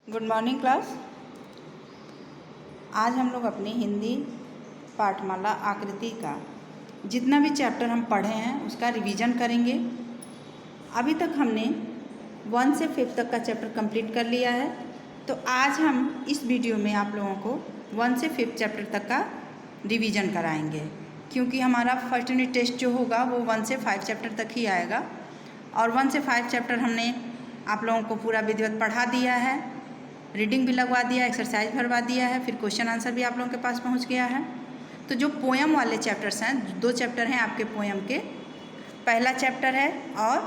Good morning class. आज हम लोग अपनी हिंदी पाठमाला आकृति का जितना भी चैप्टर हम पढ़े हैं उसका रिवीजन करेंगे। अभी तक हमने 1 से 5 तक का चैप्टर कंप्लीट कर लिया है, तो आज हम इस वीडियो में आप लोगों को 1 से 5 चैप्टर तक का रिवीजन कराएंगे, क्योंकि हमारा फर्स्ट यूनिट टेस्ट जो होगा वो 1 से 5 चैप्टर तक ही आएगा। और 1 से 5 चैप्टर हमने आप लोगों को पूरा विधिवत पढ़ा दिया है, रीडिंग भी लगवा दिया, एक्सरसाइज भरवा दिया है, फिर क्वेश्चन आंसर भी आप लोगों के पास पहुंच गया है। तो जो पोएम वाले चैप्टर्स हैं, 2 चैप्टर हैं आपके पोएम के, पहला चैप्टर है और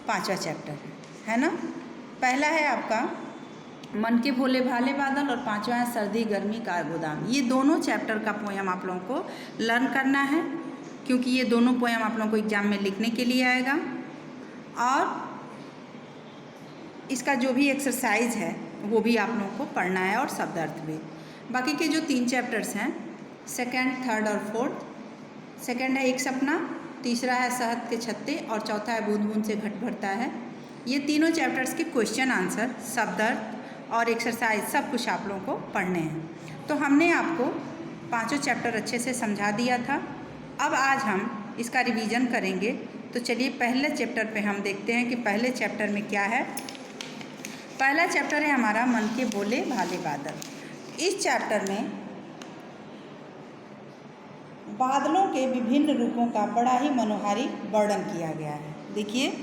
5वां चैप्टर है ना। पहला है आपका मन के भोले भाले बादल और 5वां है सर्दी गर्मी का गोदाम। ये दोनों चैप्टर का पोएम आप लोगों को लर्न करना है, क्योंकि ये दोनों पोएम आप लोगों को एग्जाम में लिखने के लिए आएगा। और इसका जो भी एक्सरसाइज है वो भी आप लोगों को पढ़ना है और शब्द अर्थ भी। बाकी के जो 3 चैप्टर्स हैं, सेकंड, थर्ड और फोर्थ। सेकंड है एक सपना, तीसरा है शहद के छत्ते और चौथा है बूंद बूंद से घट भरता है। ये तीनों चैप्टर्स के क्वेश्चन आंसर, शब्द अर्थ और एक्सरसाइज सब कुछ आप लोगों को पढ़ने हैं। तो हमने आपको 5 चैप्टर अच्छे से समझा दिया था। अब आज हम इसका रिवीजन करेंगे। तो चलिए पहले चैप्टर पे हम देखते हैं कि पहले चैप्टर में क्या है। पहला चैप्टर है हमारा मन के भोले भाले बादल। इस चैप्टर में बादलों के विभिन्न रूपों का बड़ा ही मनोहारी वर्णन किया गया है। देखिए,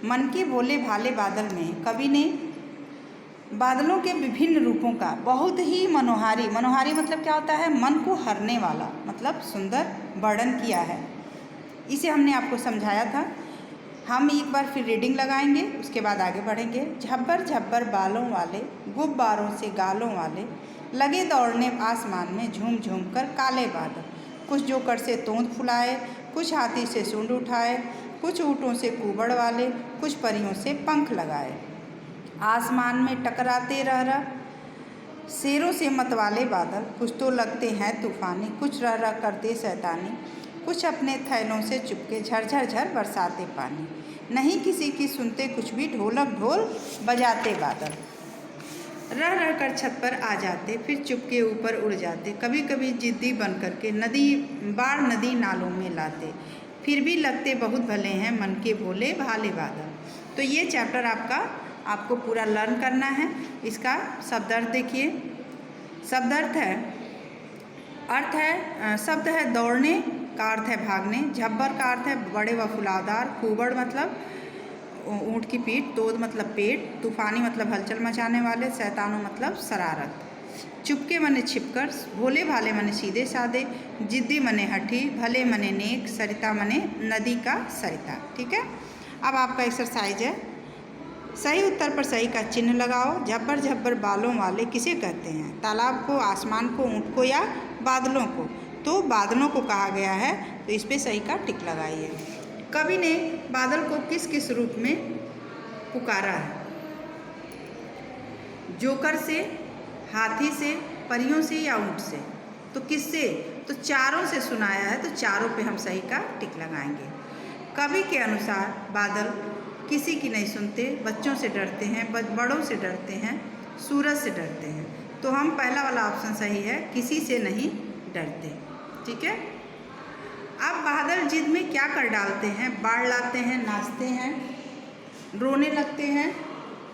मन के भोले भाले बादल में कवि ने बादलों के विभिन्न रूपों का बहुत ही मनोहारी मतलब क्या होता है, मन को हरने वाला, मतलब सुंदर वर्णन किया है। इसे हमने आपको समझाया था। हम एक बार फिर रीडिंग लगाएंगे, उसके बाद आगे बढ़ेंगे। झब्बर झब्बर बालों वाले, गुब्बारों से गालों वाले, लगे दौड़ने आसमान में झूम झूम कर काले बादल। कुछ जोकर से तोंद फुलाए, कुछ हाथी से सूंड उठाए, कुछ ऊँटों से कुबड़ वाले, कुछ परियों से पंख लगाए। आसमान में टकराते रह शेरों से मतवाले बादल, कुछ तो लगते हैं तूफानी, कुछ रह करते शैतानी, कुछ अपने थैलों से चुपके झरझर झर बरसाते पानी। नहीं किसी की सुनते कुछ भी, ढोलक ढोल बजाते बादल। रह कर छत पर आ जाते, फिर चुपके ऊपर उड़ जाते, कभी कभी जिद्दी बन करके बाढ़ नदी नालों में लाते, फिर भी लगते बहुत भले हैं मन के भोले भाले बादल। तो ये चैप्टर आपको पूरा लर्न करना है। इसका शब्द अर्थ देखिए। शब्द अर्थ है शब्द है दौड़ने का अर्थ है भागने, झब्बर का अर्थ है बड़े व फुलादार, कुबड़ मतलब ऊँट की पीठ, तोद मतलब पेट, तूफानी मतलब हलचल मचाने वाले, शैतानों मतलब शरारत, चुपके मने छिपकर, भोले भाले मने सीधे साधे, जिद्दी मने हठी, भले मने नेक, सरिता मने नदी का सरिता। ठीक है। अब आपका एक्सरसाइज है, सही उत्तर पर सही का चिन्ह लगाओ। झब्बर झब्बर बालों वाले किसे कहते हैं? तालाब को, आसमान को, ऊँट को या बादलों को? तो बादलों को कहा गया है, तो इस पे सही का टिक लगाइए। कवि ने बादल को किस किस रूप में पुकारा है? जोकर से, हाथी से, परियों से या ऊँट से? तो किससे? तो चारों से सुनाया है, तो चारों पे हम सही का टिक लगाएंगे। कवि के अनुसार बादल किसी की नहीं सुनते, बच्चों से डरते हैं, बड़ों से डरते हैं, सूरज से डरते हैं। तो हम पहला वाला ऑप्शन सही है, किसी से नहीं डरते। ठीक है। अब बादल जिद में क्या कर डालते हैं? बाढ़ लाते हैं, नाचते हैं, रोने लगते हैं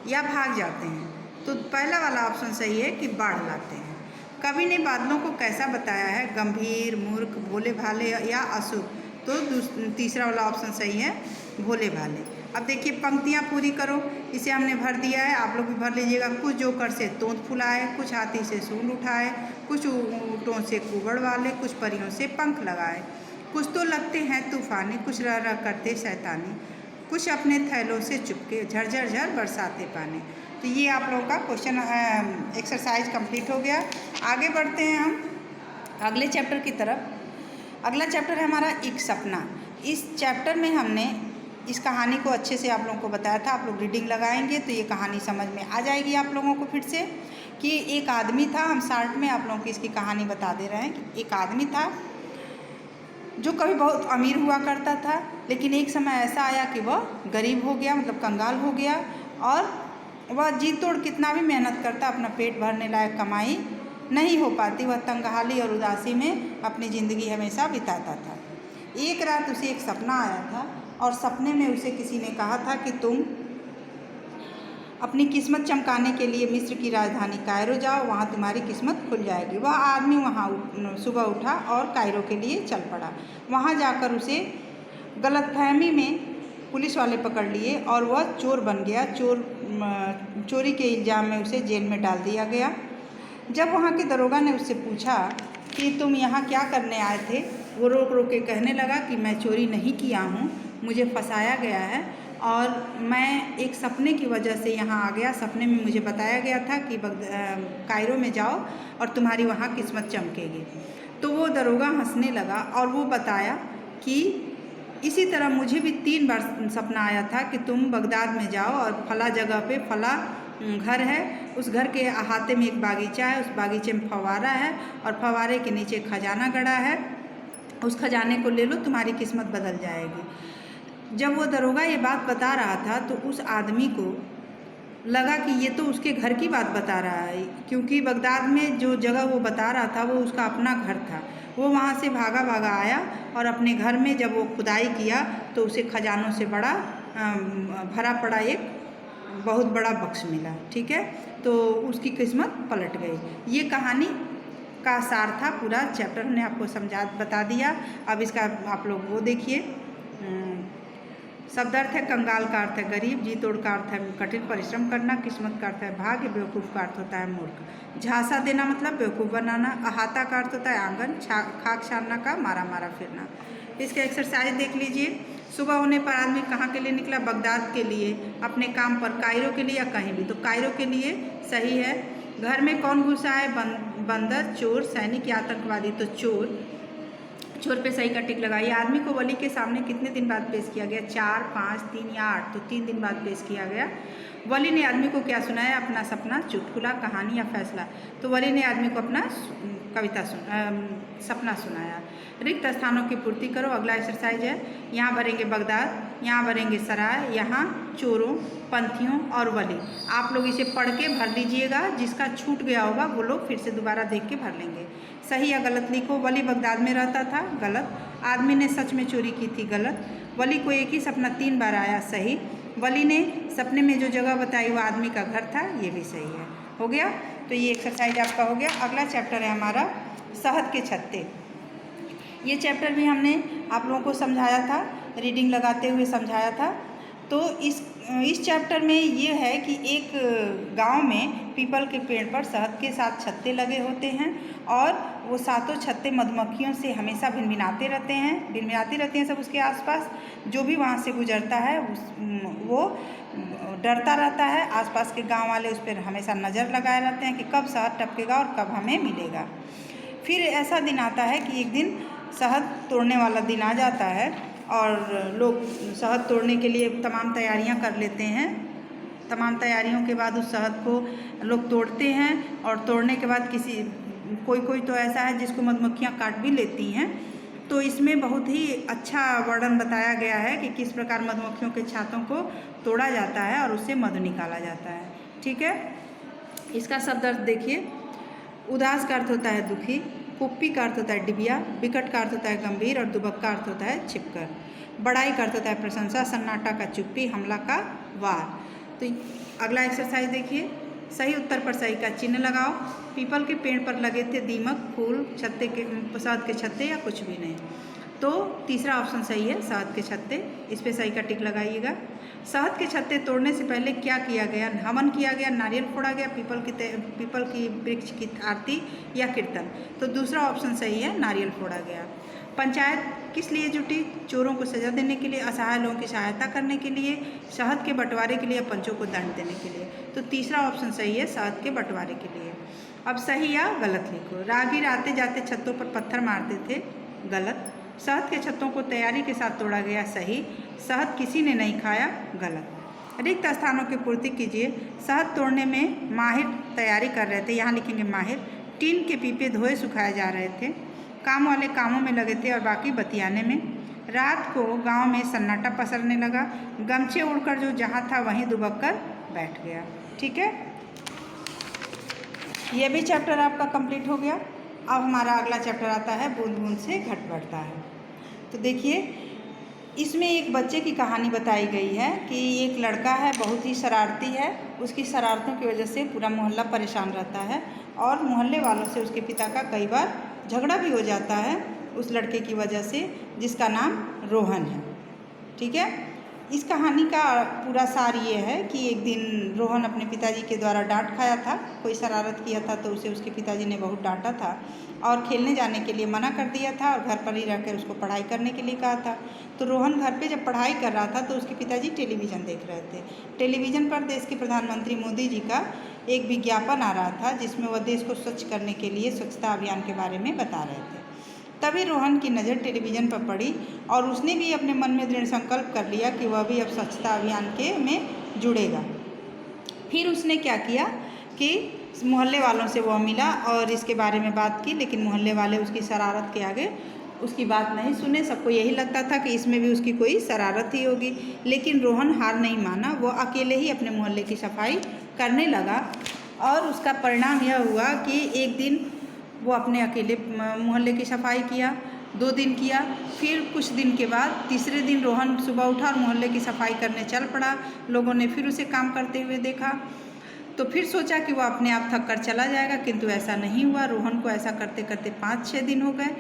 या भाग जाते हैं? तो पहला वाला ऑप्शन सही है कि बाढ़ लाते हैं। कवि ने बादलों को कैसा बताया है? गंभीर, मूर्ख, भोले भाले या अशुभ? तो तीसरा वाला ऑप्शन सही है, भोले भाले। अब देखिए पंक्तियाँ पूरी करो। इसे हमने भर दिया है, आप लोग भी भर लीजिएगा। कुछ जोकर से तोंद फुलाए, कुछ हाथी से सूंड उठाए, कुछ ऊँटों से कुबड़ वाले, कुछ परियों से पंख लगाए, कुछ तो लगते हैं तूफानी, कुछ रह करते शैतानी, कुछ अपने थैलों से चुपके झरझर झर बरसाते पानी। तो ये आप लोगों का क्वेश्चन एक्सरसाइज कंप्लीट हो गया। आगे बढ़ते हैं हम अगले चैप्टर की तरफ। अगला चैप्टर है हमारा एक सपना। इस चैप्टर में हमने इस कहानी को अच्छे से आप लोगों को बताया था। आप लोग रीडिंग लगाएंगे तो ये कहानी समझ में आ जाएगी आप लोगों को फिर से, कि एक आदमी था। हम शॉर्ट में आप लोगों की इसकी कहानी बता दे रहे हैं कि एक आदमी था जो कभी बहुत अमीर हुआ करता था, लेकिन एक समय ऐसा आया कि वह गरीब हो गया, मतलब कंगाल हो गया, और वह जी तोड़ कितना भी मेहनत करता, अपना पेट भरने लायक कमाई नहीं हो पाती। वह तंगहाली और उदासी में अपनी ज़िंदगी हमेशा बिताता था। एक रात उसे एक सपना आया था और सपने में उसे किसी ने कहा था कि तुम अपनी किस्मत चमकाने के लिए मिस्र की राजधानी कायरो जाओ, वहाँ तुम्हारी किस्मत खुल जाएगी। वह आदमी वहाँ सुबह उठा और कायरो के लिए चल पड़ा। वहाँ जाकर उसे गलतफहमी में पुलिस वाले पकड़ लिए और वह चोर बन गया। चोरी के इल्ज़ाम में उसे जेल में डाल दिया गया। जब वहाँ के दरोगा ने उससे पूछा कि तुम यहाँ क्या करने आए थे, वो रोक रोक के कहने लगा कि मैं चोरी नहीं किया हूँ, मुझे फंसाया गया है और मैं एक सपने की वजह से यहाँ आ गया। सपने में मुझे बताया गया था कि कायरो में जाओ और तुम्हारी वहाँ किस्मत चमकेगी। तो वो दरोगा हंसने लगा और वो बताया कि इसी तरह मुझे भी 3 बार सपना आया था कि तुम बगदाद में जाओ और फला जगह पे फला घर है, उस घर के अहाते में एक बागीचा है, उस बागीचे में फव्वारा है और फव्वारे के नीचे खजाना गड़ा है, उस खजाने को ले लो, तुम्हारी किस्मत बदल जाएगी। जब वो दरोगा ये बात बता रहा था तो उस आदमी को लगा कि ये तो उसके घर की बात बता रहा है, क्योंकि बगदाद में जो जगह वो बता रहा था वो उसका अपना घर था। वो वहाँ से भागा भागा आया और अपने घर में जब वो खुदाई किया तो उसे खजानों से बड़ा भरा पड़ा एक बहुत बड़ा बक्स मिला। ठीक है, तो उसकी किस्मत पलट गई। ये कहानी का सार था। पूरा चैप्टर हमने आपको बता दिया। अब इसका आप लोग वो देखिए। शब्द अर्थ है कंगाल का अर्थ है गरीब, जी तोड़ का अर्थ है कठिन परिश्रम करना, किस्मत का अर्थ है भाग्य, बेवकूफ़ का अर्थ होता है मूर्ख, झांसा देना मतलब बेवकूफ़ बनाना, अहाता का अर्थ होता है आंगन, खाक छानना का मारा मारा फिरना। इसका एक्सरसाइज देख लीजिए। सुबह होने पर आदमी कहाँ के लिए निकला? बगदाद के लिए, अपने काम पर, कायरो के लिए या कहीं भी, तो कायरो के लिए सही है। घर में कौन घुसा है? बंदर, चोर, सैनिक या आतंकवादी, तो चोर। चोर पे सही का टिक लगाइए। आदमी को वली के सामने कितने दिन बाद पेश किया गया? 4, 5, 3 या 8, तो 3 दिन बाद पेश किया गया। वली ने आदमी को क्या सुनाया? अपना सपना, चुटकुला, कहानी या फैसला, तो वली ने आदमी को अपना सपना सुनाया। रिक्त स्थानों की पूर्ति करो। अगला एक्सरसाइज है, यहाँ भरेंगे बगदाद, यहाँ भरेंगे सराय, यहाँ चोरों, पंथियों और वली। आप लोग इसे पढ़ के भर लीजिएगा। जिसका छूट गया होगा वो लोग फिर से दोबारा देख के भर लेंगे। सही या गलत लिखो। वली बगदाद में रहता था, गलत। आदमी ने सच में चोरी की थी, गलत। वली को एक ही सपना 3 बार आया, सही। वली ने सपने में जो जगह बताई वो आदमी का घर था, ये भी सही है। हो गया, तो ये एक्सरसाइज आपका हो गया। अगला चैप्टर है हमारा शहद के छत्ते। ये चैप्टर भी हमने आप लोगों को समझाया था, रीडिंग लगाते हुए समझाया था। तो इस चैप्टर में ये है कि एक गांव में पीपल के पेड़ पर शहद के 7 छत्ते लगे होते हैं और वो 7 छत्ते मधुमक्खियों से हमेशा भिनभिनाते रहते हैं सब उसके आसपास। जो भी वहाँ से गुजरता है वो डरता रहता है। आसपास के गांव वाले उस पर हमेशा नज़र लगाए रहते हैं कि कब शहद टपकेगा और कब हमें मिलेगा। फिर ऐसा दिन आता है कि एक दिन शहद तोड़ने वाला दिन आ जाता है और लोग शहद तोड़ने के लिए तमाम तैयारियां कर लेते हैं। तमाम तैयारियों के बाद उस शहद को लोग तोड़ते हैं और तोड़ने के बाद कोई तो ऐसा है जिसको मधुमक्खियां काट भी लेती हैं। तो इसमें बहुत ही अच्छा वर्णन बताया गया है कि किस प्रकार मधुमक्खियों के छातों को तोड़ा जाता है और उससे मधु निकाला जाता है। ठीक है, इसका शब्द अर्थ देखिए। उदास का अर्थ होता है दुखी, पुप्पी का अर्थ होता है डिबिया, विकट का अर्थ होता है गंभीर और दुबक का अर्थ होता है छिपकर। बड़ाई का अर्थ होता है प्रशंसा, सन्नाटा का चुप्पी, हमला का वार। तो अगला एक्सरसाइज देखिए। सही उत्तर पर सही का चिन्ह लगाओ। पीपल के पेड़ पर लगे थे दीमक, फूल, शहद के छत्ते या कुछ भी नहीं, तो तीसरा ऑप्शन सही है, शहद के छत्ते। इस पर सही का टिक लगाइएगा। शहद के छत्ते तोड़ने से पहले क्या किया गया? हवन किया गया, नारियल फोड़ा गया, पीपल की वृक्ष की आरती या कीर्तन, तो दूसरा ऑप्शन सही है, नारियल फोड़ा गया। पंचायत किस लिए जुटी? चोरों को सजा देने के लिए, असहाय लोगों की सहायता करने के लिए, शहद के बंटवारे के लिए, पंचों को दंड देने के लिए, तो तीसरा ऑप्शन सही है, शहद के बंटवारे के लिए। अब सही या गलत लिखो। राहगीर आते जाते छत्तों पर पत्थर मारते थे, गलत। शहद के छत्तों को तैयारी के साथ तोड़ा गया, सही। शहद किसी ने नहीं खाया, गलत। रिक्त स्थानों की पूर्ति कीजिए। शहद तोड़ने में माहिर तैयारी कर रहे थे, यहाँ लिखेंगे माहिर। टीन के पीपे धोए सुखाए जा रहे थे। काम वाले कामों में लगे थे और बाकी बतियाने में। रात को गांव में सन्नाटा पसरने लगा। गमछे उड़कर जो जहाँ था वहीं दुबक कर बैठ गया। ठीक है, ये भी चैप्टर आपका कंप्लीट हो गया। अब हमारा अगला चैप्टर आता है बूंद बूंद से घट बढ़ता है। तो देखिए, इसमें एक बच्चे की कहानी बताई गई है कि एक लड़का है, बहुत ही शरारती है। उसकी शरारतों की वजह से पूरा मोहल्ला परेशान रहता है और मोहल्ले वालों से उसके पिता का कई बार झगड़ा भी हो जाता है उस लड़के की वजह से, जिसका नाम रोहन है। ठीक है, इस कहानी का पूरा सार ये है कि एक दिन रोहन अपने पिताजी के द्वारा डांट खाया था, कोई शरारत किया था तो उसे उसके पिताजी ने बहुत डांटा था और खेलने जाने के लिए मना कर दिया था और घर पर ही रहकर उसको पढ़ाई करने के लिए कहा था। तो रोहन घर पे जब पढ़ाई कर रहा था तो उसके पिताजी टेलीविज़न देख रहे थे। टेलीविज़न पर देश के प्रधानमंत्री मोदी जी का एक विज्ञापन आ रहा था जिसमें वह देश को स्वच्छ करने के लिए स्वच्छता अभियान के बारे में बता रहे थे। तभी रोहन की नज़र टेलीविज़न पर पड़ी और उसने भी अपने मन में दृढ़ संकल्प कर लिया कि वह भी अब स्वच्छता अभियान में जुड़ेगा। फिर उसने क्या किया कि मोहल्ले वालों से वह मिला और इसके बारे में बात की, लेकिन मोहल्ले वाले उसकी शरारत के आगे उसकी बात नहीं सुने। सबको यही लगता था कि इसमें भी उसकी कोई शरारत ही होगी, लेकिन रोहन हार नहीं माना। वो अकेले ही अपने मोहल्ले की सफाई करने लगा और उसका परिणाम यह हुआ कि एक दिन वो अपने अकेले मोहल्ले की सफाई किया, 2 दिन किया, फिर कुछ दिन के बाद तीसरे दिन रोहन सुबह उठा और मोहल्ले की सफाई करने चल पड़ा। लोगों ने फिर उसे काम करते हुए देखा तो फिर सोचा कि वह अपने आप थक कर चला जाएगा, किंतु ऐसा नहीं हुआ। रोहन को ऐसा करते करते 5-6 दिन हो गए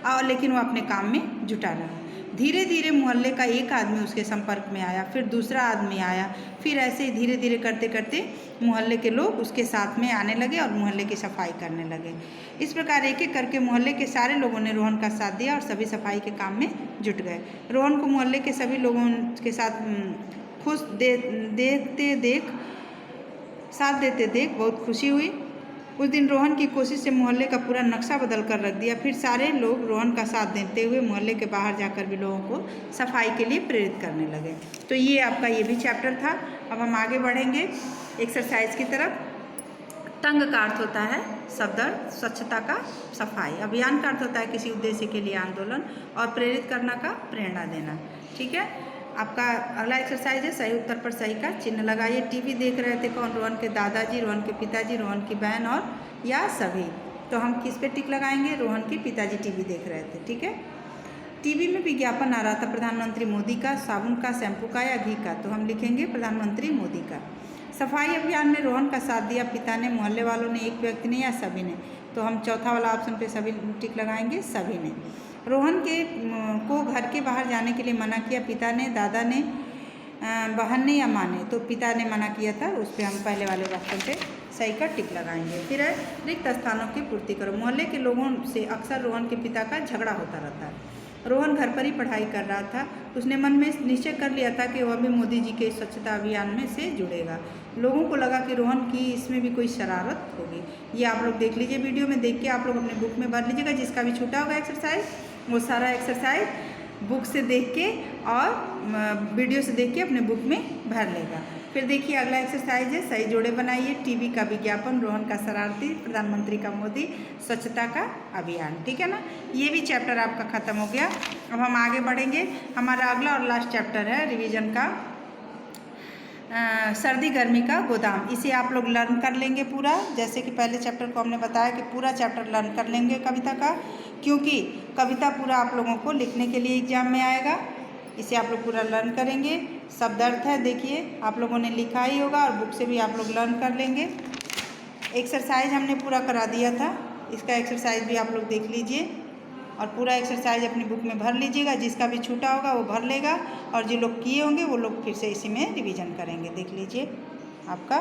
और लेकिन वो अपने काम में जुटा रहा। धीरे धीरे मोहल्ले का एक आदमी उसके संपर्क में आया, फिर दूसरा आदमी आया, फिर ऐसे ही धीरे धीरे करते करते मोहल्ले के लोग उसके साथ में आने लगे और मोहल्ले की सफाई करने लगे। इस प्रकार एक एक करके मोहल्ले के सारे लोगों ने रोहन का साथ दिया और सभी सफाई के काम में जुट गए। रोहन को मोहल्ले के सभी लोगों के साथ खुश साथ देते देख बहुत खुशी हुई। उस दिन रोहन की कोशिश से मोहल्ले का पूरा नक्शा बदल कर रख दिया। फिर सारे लोग रोहन का साथ देते हुए मोहल्ले के बाहर जाकर भी लोगों को सफाई के लिए प्रेरित करने लगे। तो ये आपका ये भी चैप्टर था। अब हम आगे बढ़ेंगे एक्सरसाइज की तरफ। तंग का अर्थ होता है शब्दार्थ, स्वच्छता का सफाई। अभियान का अर्थ होता है किसी उद्देश्य के लिए आंदोलन, और प्रेरित करना का प्रेरणा देना। ठीक है, आपका अगला एक्सरसाइज है सही उत्तर पर सही का चिन्ह लगाइए। टीवी देख रहे थे कौन? रोहन के दादाजी, रोहन के पिताजी, रोहन की बहन और या सभी। तो हम किस पे टिक लगाएंगे? रोहन के पिताजी टीवी देख रहे थे। ठीक है, टीवी में विज्ञापन आ रहा था प्रधानमंत्री मोदी का, साबुन का, शैम्पू का या घी का, तो हम लिखेंगे प्रधानमंत्री मोदी का। सफाई अभियान में रोहन का साथ दिया पिता ने, मोहल्ले वालों ने, एक व्यक्ति ने या सभी ने, तो हम चौथा वाला ऑप्शन पे सभी टिक लगाएंगे, सभी ने। रोहन को घर के बाहर जाने के लिए मना किया पिता ने, दादा ने, बहन ने या माँ ने, तो पिता ने मना किया था, उस पर हम पहले वाले ऑप्शन पे सही का टिक लगाएंगे। फिर है रिक्त स्थानों की पूर्ति करो। मोहल्ले के लोगों से अक्सर रोहन के पिता का झगड़ा होता रहता है। रोहन घर पर ही पढ़ाई कर रहा था। उसने मन में निश्चय कर लिया था कि वह भी मोदी जी के स्वच्छता अभियान में से जुड़ेगा। लोगों को लगा कि रोहन की इसमें भी कोई शरारत होगी। ये आप लोग देख लीजिए, वीडियो में देख के आप लोग अपने बुक में भर लीजिएगा। जिसका भी छूटा होगा एक्सरसाइज, वो सारा एक्सरसाइज बुक से देख के और वीडियो से देख के अपने बुक में भर लेगा। फिर देखिए अगला एक्सरसाइज है सही जोड़े बनाइए। टीवी का विज्ञापन, रोहन का शरारती, प्रधानमंत्री का मोदी, स्वच्छता का अभियान। ठीक है ना, ये भी चैप्टर आपका ख़त्म हो गया। अब हम आगे बढ़ेंगे। हमारा अगला और लास्ट चैप्टर है रिवीजन का सर्दी गर्मी का गोदाम। इसे आप लोग लर्न कर लेंगे पूरा, जैसे कि पहले चैप्टर को हमने बताया कि पूरा चैप्टर लर्न कर लेंगे कविता का, क्योंकि कविता पूरा आप लोगों को लिखने के लिए एग्जाम में आएगा। इसे आप लोग पूरा लर्न करेंगे। शब्द अर्थ है, देखिए आप लोगों ने लिखा ही होगा और बुक से भी आप लोग लर्न कर लेंगे। एक्सरसाइज हमने पूरा करा दिया था, इसका एक्सरसाइज भी आप लोग देख लीजिए और पूरा एक्सरसाइज अपनी बुक में भर लीजिएगा। जिसका भी छूटा होगा वो भर लेगा और जो लोग किए होंगे वो लोग फिर से इसी में रिवीजन करेंगे। देख लीजिए आपका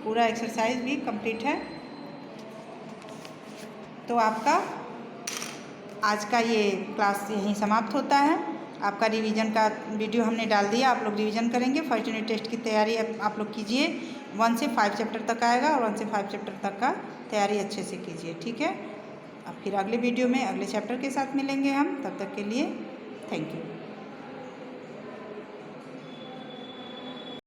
पूरा एक्सरसाइज भी कंप्लीट है। तो आपका आज का ये क्लास यहीं समाप्त होता है। आपका रिवीजन का वीडियो हमने डाल दिया, आप लोग रिवीजन करेंगे। फर्स्ट यूनिट टेस्ट की तैयारी आप लोग कीजिए। 1 से 5 चैप्टर तक आएगा और 1 से 5 चैप्टर तक का तैयारी अच्छे से कीजिए। ठीक है, अब फिर अगले वीडियो में अगले चैप्टर के साथ मिलेंगे हम। तब तक के लिए थैंक यू।